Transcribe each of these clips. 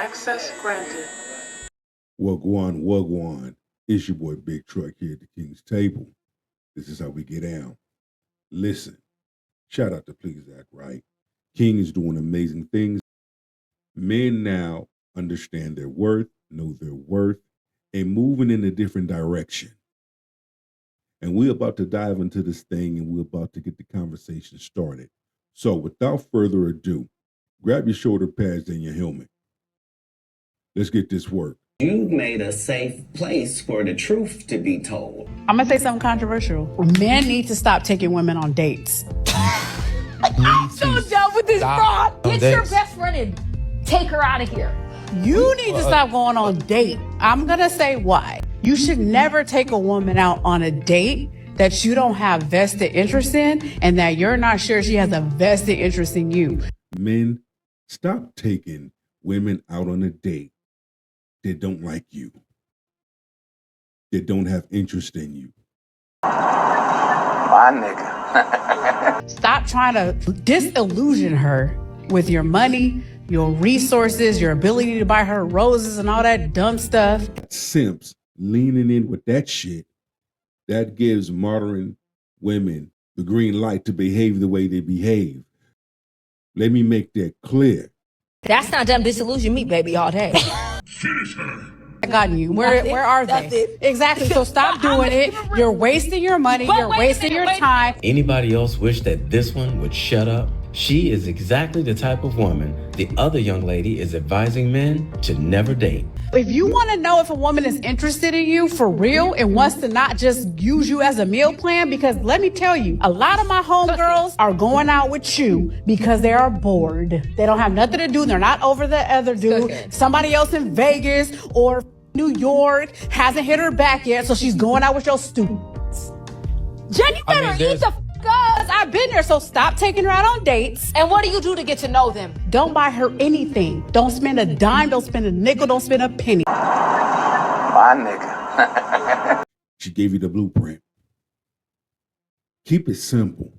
Access granted. Wagwan, wagwan. It's your boy Big Truck here at the King's Table. This is how we get down. Listen, shout out to Please Act Right. King is doing amazing things. Men now understand their worth, know their worth, and moving in a different direction. And we're about to dive into this thing and we're about to get the conversation started. So without further ado, grab your shoulder pads and your helmet. Let's get this work. You made a safe place for the truth to be told. I'm gonna say something controversial. Men need to stop taking women on dates. I'm so done with this fraud. Get your dates. best friend and take her out of here. You need to stop going on date. I'm gonna say why. You should never take a woman out on a date that you don't have vested interest in and that you're not sure she has a vested interest in you. Men, stop taking women out on a date that don't like you, that don't have interest in you. My nigga. Stop trying to disillusion her with your money, your resources, your ability to buy her roses and all that dumb stuff. Simps leaning in with that shit, that gives modern women the green light to behave the way they behave. Let me make that clear. That's not them disillusion me, baby, all day. I gotten you. Where are they? That's it. Exactly. So stop doing it. You're wasting your money. But You're wait a wasting minute, your wait. time. Anybody else wish that this one would shut up? She is exactly the type of woman the other young lady is advising men to never date. If you want to know if a woman is interested in you for real and wants to not just use you as a meal plan, because let me tell you, a lot of my homegirls are going out with you because they are bored. They don't have nothing to do. They're not over the other dude. Somebody else in Vegas or New York hasn't hit her back yet, so she's going out with your students. Jen, you better eat the f*** up. I've been there, so stop taking her out on dates. And what do you do to get to know them? Don't buy her anything. Don't spend a dime. Don't spend a nickel. Don't spend a penny. My nigga. She gave you the blueprint. Keep it simple.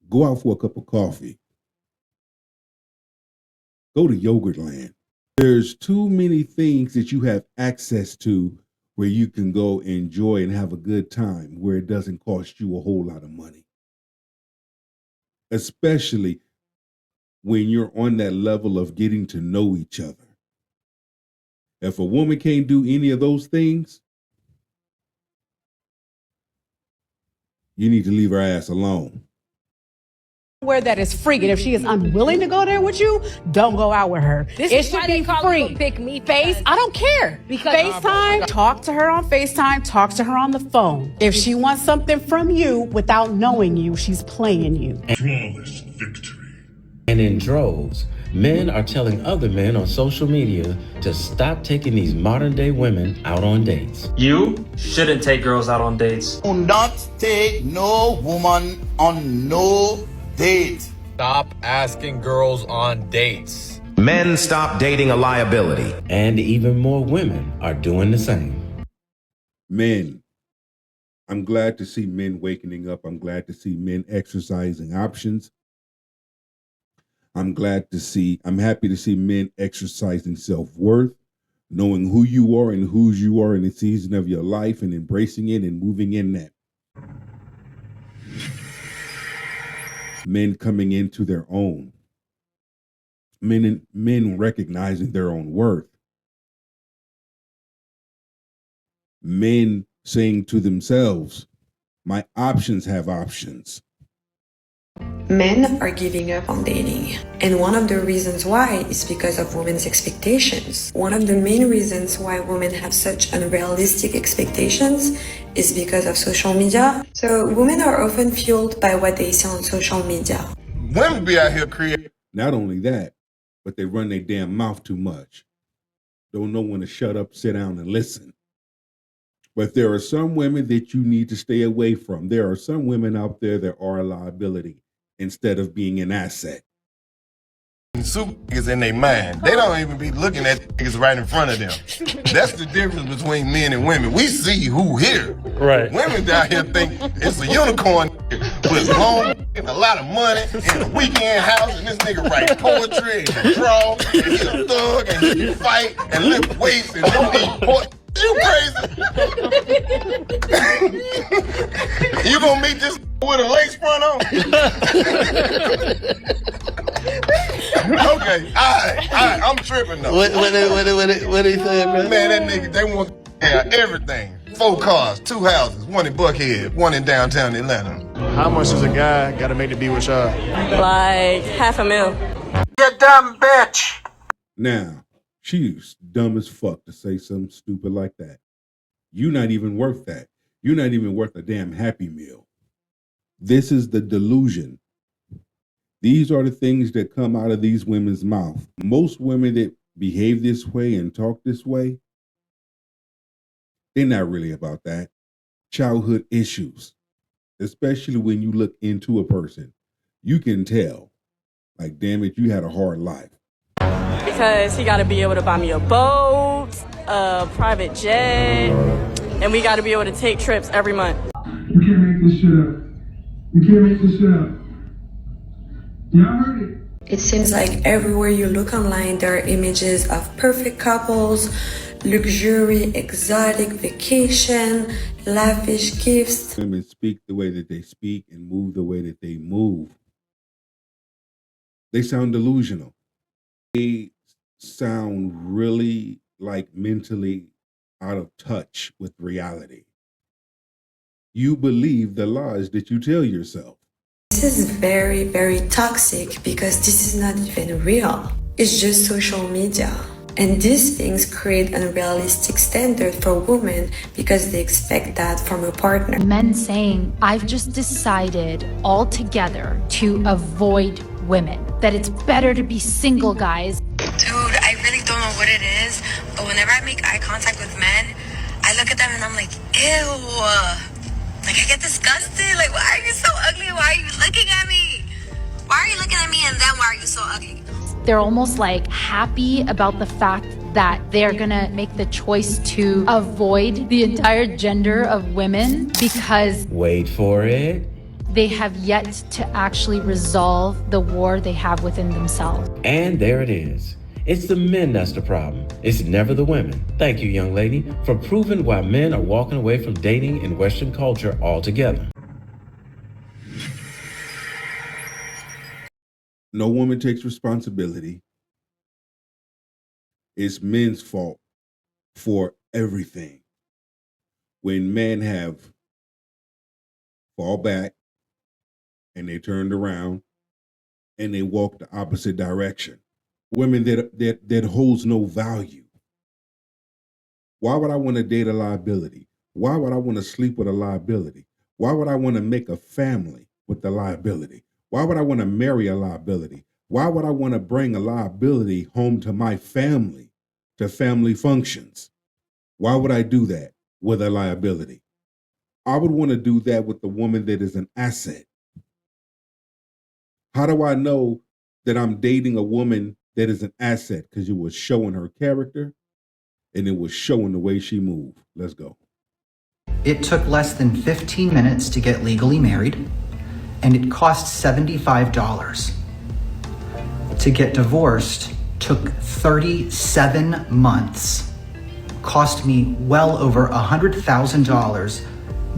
Go out for a cup of coffee. Go to Yogurtland. There's too many things that you have access to where you can go enjoy and have a good time where it doesn't cost you a whole lot of money. Especially when you're on that level of getting to know each other. If a woman can't do any of those things, you need to leave her ass alone. Where that is free, and if she is unwilling to go there with you, don't go out with her. This It is why should they be call free. it a pick me Face, I don't care. Because- FaceTime, talk to her on FaceTime, talk to her on the phone. If she wants something from you without knowing you, she's playing you. Flawless victory. And in droves, men are telling other men on social media to stop taking these modern day women out on dates. You shouldn't take girls out on dates. Do not take no woman on no date. Stop asking girls on dates. Men, stop dating a liability. And even more women are doing the same. Men, I'm glad to see men waking up. I'm glad to see men exercising options. I'm happy to see men exercising self-worth, knowing who you are and whose you are in the season of your life and embracing it and moving in that. Men coming into their own. Men recognizing their own worth. Men saying to themselves, my options have options. Men are giving up on dating. And one of the reasons why is because of women's expectations. One of the main reasons why women have such unrealistic expectations is because of social media. So women are often fueled by what they see on social media. Women be out here creating. Not only that, but they run their damn mouth too much. Don't know when to shut up, sit down, and listen. But there are some women that you need to stay away from. There are some women out there that are a liability instead of being an asset. Super niggas in their mind. They don't even be looking at niggas right in front of them. That's the difference between men and women. We see who here. Right. Women down here think it's a unicorn. with long and a lot of money and a weekend house, and this nigga write poetry and draw, and he a thug and he can fight and lift weights and don't eat pork. You crazy? You gonna meet this with a lace front on? Okay, alright, I'm tripping though. What he say, bro? Man, that nigga, they want to have everything. 4 cars, 2 houses, one in Buckhead, one in downtown Atlanta. How much does a guy gotta make to be with y'all? Like $500,000. You dumb bitch. Now, she's dumb as fuck to say something stupid like that. You're not even worth that. You're not even worth a damn Happy Meal. This is the delusion. These are the things that come out of these women's mouth. Most women that behave this way and talk this way, they're not really about that. Childhood issues, especially when you look into a person, you can tell, like, damn it, you had a hard life. Because he got to be able to buy me a boat, a private jet, and we got to be able to take trips every month. You can't make this shit up. You can't make this shit up. Y'all heard it. It seems like everywhere you look online, there are images of perfect couples, luxury, exotic vacation, lavish gifts. Women speak the way that they speak and move the way that they move. They sound delusional. They sound really like mentally out of touch with reality. You believe the lies that you tell yourself. This is very, very toxic because this is not even real. It's just social media. And these things create an unrealistic standard for women because they expect that from a partner. Men saying, I've just decided altogether to avoid women, that it's better to be single, guys. Dude, I really don't know what it is, but whenever I make eye contact with men, I look at them and I'm like, ew. Like, I get disgusted. Like, why are you so ugly? Why are you looking at me? Why are you looking at me and then why are you so ugly? They're almost like happy about the fact that they're gonna make the choice to avoid the entire gender of women because Wait for it. they have yet to actually resolve the war they have within themselves. And there it is. It's the men that's the problem. It's never the women. Thank you, young lady, for proving why men are walking away from dating in Western culture altogether. No woman takes responsibility. It's men's fault for everything. When men have fall back and they turned around and they walk the opposite direction. Women that holds no value. Why would I want to date a liability? Why would I want to sleep with a liability? Why would I want to make a family with the liability? Why would I want to marry a liability? Why would I want to bring a liability home to my family, to family functions? Why would I do that with a liability? I would want to do that with the woman that is an asset. How do I know that I'm dating a woman that is an asset? Because it was showing her character and it was showing the way she moved. Let's go. It took less than 15 minutes to get legally married, and it cost $75. To get divorced took 37 months, cost me well over $100,000,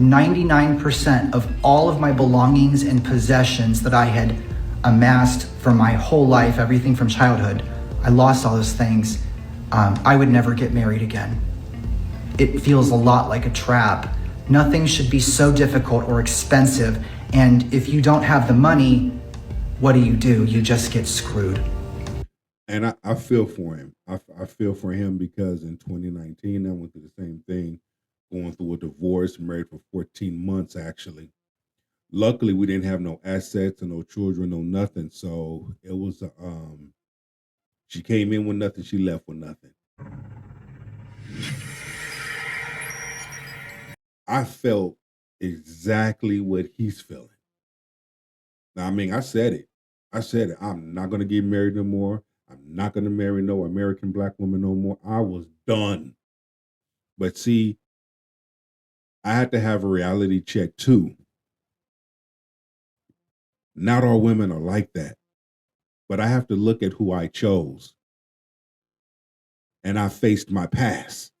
99% of all of my belongings and possessions that I had amassed for my whole life, everything from childhood. I lost all those things. I would never get married again. It feels a lot like a trap. Nothing should be so difficult or expensive, and if you don't have the money, what do? You just get screwed. And I feel for him. I feel for him because in 2019, I went through the same thing, going through a divorce, married for 14 months, actually. Luckily, we didn't have no assets and no children, no nothing. So it was, she came in with nothing, she left with nothing. I felt exactly what he's feeling. Now, I mean, I said it. I'm not going to get married no more. I'm not going to marry no American black woman no more. I was done. But see, I had to have a reality check too. Not all women are like that. But I have to look at who I chose. And I faced my past.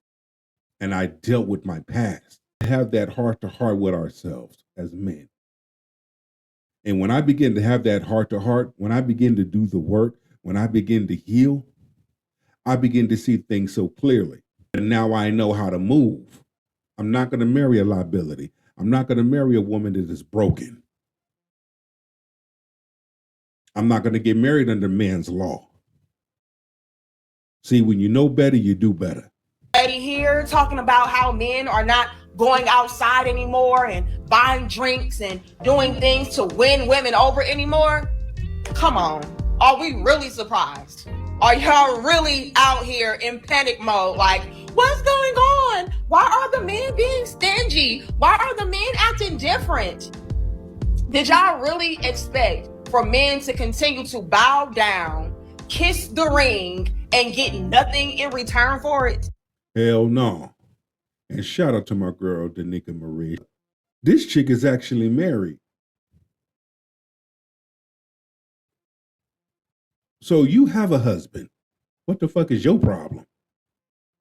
And I dealt with my past. Have that heart-to-heart with ourselves as men. And when I begin to have that heart-to-heart, when I begin to do the work, when I begin to heal, I begin to see things so clearly. And now I know how to move. I'm not going to marry a liability. I'm not going to marry a woman that is broken. I'm not going to get married under man's law. See, when you know better, you do better. Lady here talking about how men are not going outside anymore and buying drinks and doing things to win women over anymore. Come on. Are we really surprised? Are y'all really out here in panic mode? Like, what's going on? Why are the men being stingy? Why are the men acting different? Did y'all really expect for men to continue to bow down, kiss the ring, and get nothing in return for it? Hell no. And shout out to my girl, Danica Marie. This chick is actually married. So you have a husband. What the fuck is your problem?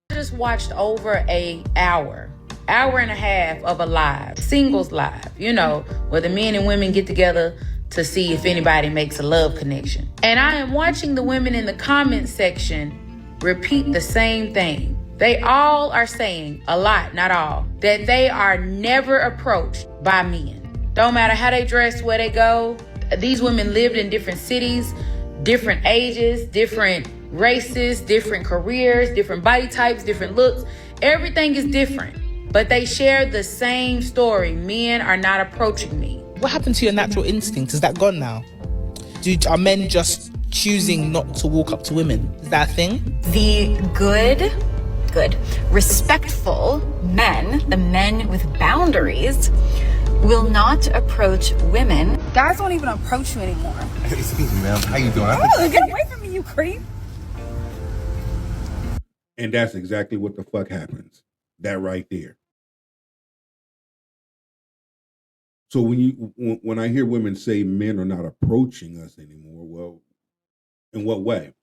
I just watched over an hour and a half of a live, singles live, you know, where the men and women get together to see if anybody makes a love connection. And I am watching the women in the comment section repeat the same thing. They all are saying, a lot, not all, that they are never approached by men. Don't matter how they dress, where they go. These women lived in different cities, different ages, different races, different careers, different body types, different looks. Everything is different, but they share the same story. Men are not approaching me. What happened to your natural instinct? Is that gone now? Are men just choosing not to walk up to women? Is that a thing? The good, respectful men, the men with boundaries, will not approach women. Guys don't even approach you anymore. Excuse me, ma'am. How you doing? Oh, get away from me, you creep. And that's exactly what the fuck happens. That right there. So when I hear women say men are not approaching us anymore, well, in what way?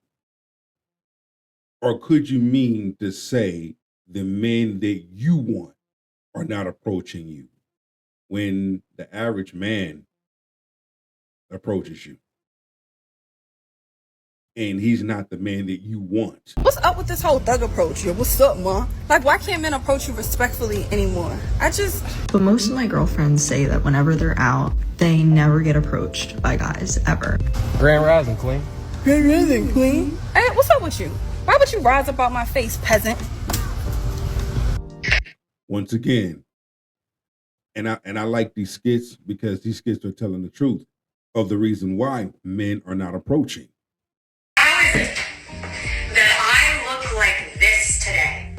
Or could you mean to say the men that you want are not approaching you when the average man approaches you? And he's not the man that you want. What's up with this whole thug approach here? What's up, ma? Like, why can't men approach you respectfully anymore? But most of my girlfriends say that whenever they're out, they never get approached by guys, ever. Grand Rising, Queen. Grand Rising, Queen. Hey, what's up with you? Why would you rise up out my face, peasant? Once again, and I like these skits because these skits are telling the truth of the reason why men are not approaching. How is it that I look like this today,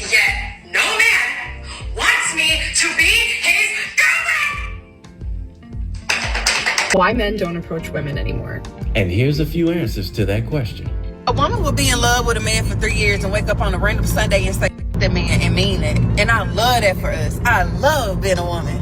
yet no man wants me to be his girlfriend? Why men don't approach women anymore? And here's a few answers to that question. A woman will be in love with a man for 3 years and wake up on a random Sunday and say that man and mean it. And I love that for us. I love being a woman.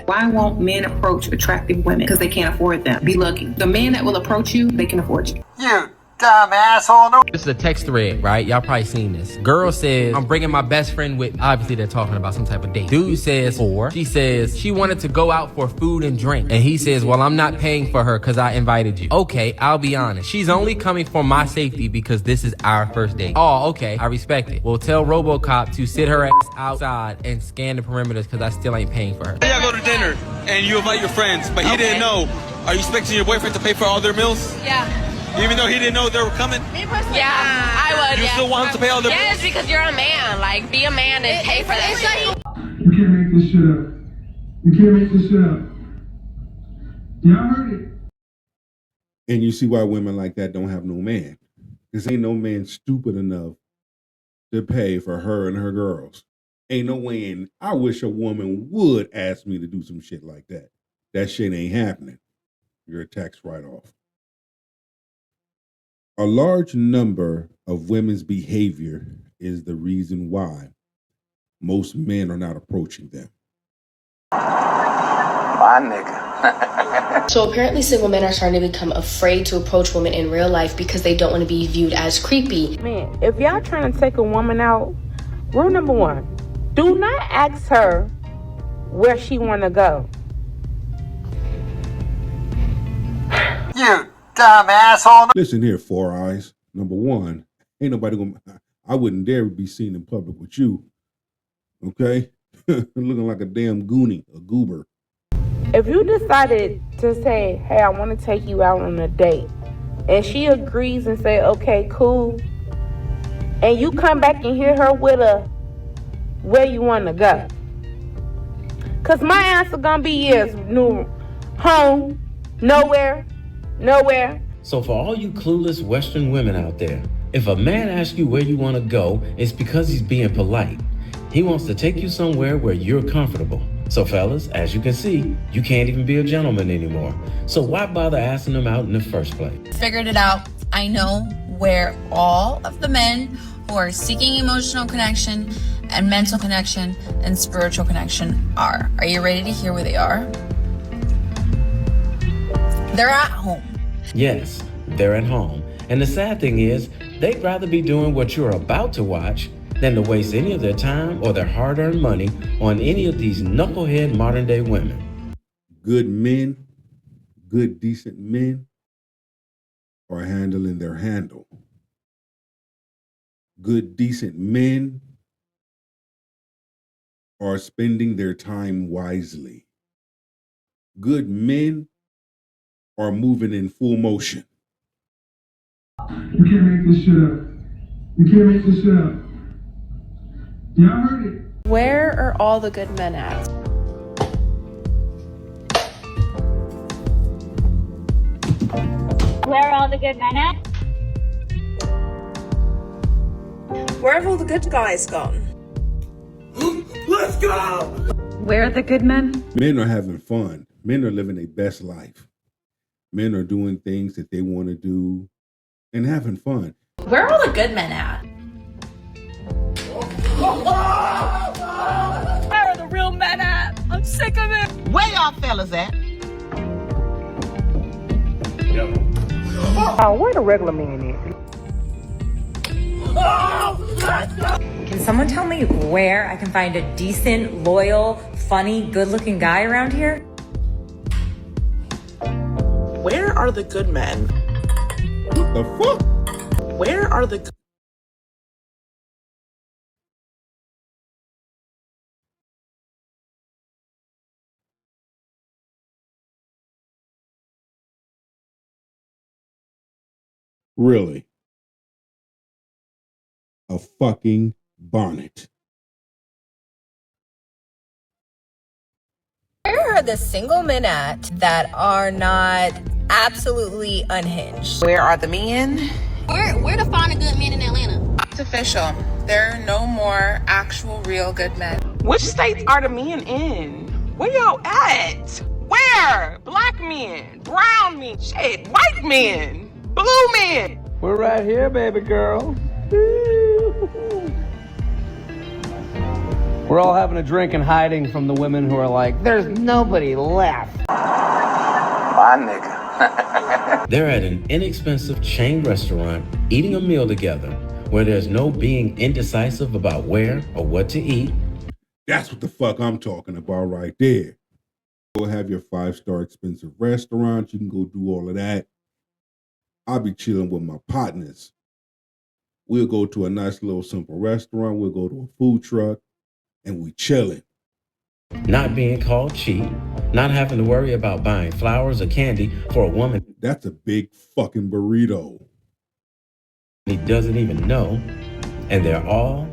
Why won't men approach attractive women? Because they can't afford them. Be lucky. The man that will approach you, they can afford you. You dumb asshole. No. This is a text thread, right? Y'all probably seen this. Girl says, I'm bringing my best friend with. Obviously, they're talking about some type of date. Dude says, or she says she wanted to go out for food and drink. And he says, well, I'm not paying for her because I invited you. Okay, I'll be honest. She's only coming for my safety because this is our first date. Oh, okay, I respect it. Well, tell RoboCop to sit her ass outside and scan the perimeters because I still ain't paying for her. Y'all go to dinner and you invite your friends, but he didn't know. Are you expecting your boyfriend to pay for all their meals? Yeah. Even though he didn't know they were coming? Me personally, yeah, I would. You still want him to pay all their bills? Yes, because you're a man. Like, be a man and pay for that shit. You can't make this shit up. You can't make this shit up. Y'all heard it. And you see why women like that don't have no man. Because ain't no man stupid enough to pay for her and her girls. Ain't no way in. I wish a woman would ask me to do some shit like that. That shit ain't happening. You're a tax write-off. A large number of women's behavior is the reason why most men are not approaching them. My nigga. So apparently single men are starting to become afraid to approach women in real life because they don't want to be viewed as creepy. Man, if y'all trying to take a woman out, rule number 1, do not ask her where she want to go. You dumb asshole. Listen here, Four Eyes. Number one, ain't nobody gonna. I wouldn't dare be seen in public with you. Okay, looking like a damn goonie, a goober. If you decided to say, hey, I want to take you out on a date, and she agrees and say, okay, cool, and you come back and hear her with a, where you want to go? Because my answer going to be yes, no, home, nowhere. So for all you clueless Western women out there, if a man asks you where you want to go, it's because he's being polite. He wants to take you somewhere where you're comfortable. So fellas, as you can see, you can't even be a gentleman anymore. So why bother asking them out in the first place? Figured it out. I know where all of the men who are seeking emotional connection and mental connection and spiritual connection are. Are you ready to hear where they are? They're at home. Yes, they're at home. And the sad thing is, they'd rather be doing what you're about to watch than to waste any of their time or their hard-earned money on any of these knucklehead modern-day women. Good men, good decent men are handling their handle. Good decent men are spending their time wisely. Good men are moving in full motion. You can't make this shit up. You can't make this shit up. Y'all heard it. Where are all the good men at? Where are all the good men at? Where have all the good guys gone? Let's go! Where are the good men? Men are having fun. Men are living their best life. Men are doing things that they want to do and having fun. Where are all the good men at? Where are the real men at? I'm sick of it. Where y'all fellas at? Oh, where the regular men is? Can someone tell me where I can find a decent, loyal, funny, good-looking guy around here? Where are the good men? What the fuck? Where are the Really? A fucking bonnet. Where are the single men at that are not absolutely unhinged? Where are the men? Where to find a good man in Atlanta? It's official. There are no more actual real good men. Which states are the men in? Where y'all at? Where? Black men, brown men, shit, white men, blue men. We're right here, baby girl. We're all having a drink and hiding from the women who are like, there's nobody left. My nigga. They're at an inexpensive chain restaurant eating a meal together where there's no being indecisive about where or what to eat. That's what the fuck I'm talking about right there. Go have your 5-star expensive restaurant. You can go do all of that. I'll be chilling with my partners. We'll go to a nice little simple restaurant. We'll go to a food truck and we chilling. Not being called cheap, not having to worry about buying flowers or candy for a woman. That's a big fucking burrito. He doesn't even know, and they're all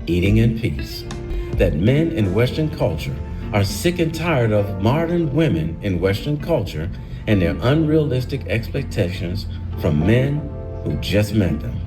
eating in peace. That men in Western culture are sick and tired of modern women in Western culture and their unrealistic expectations from men who just met them.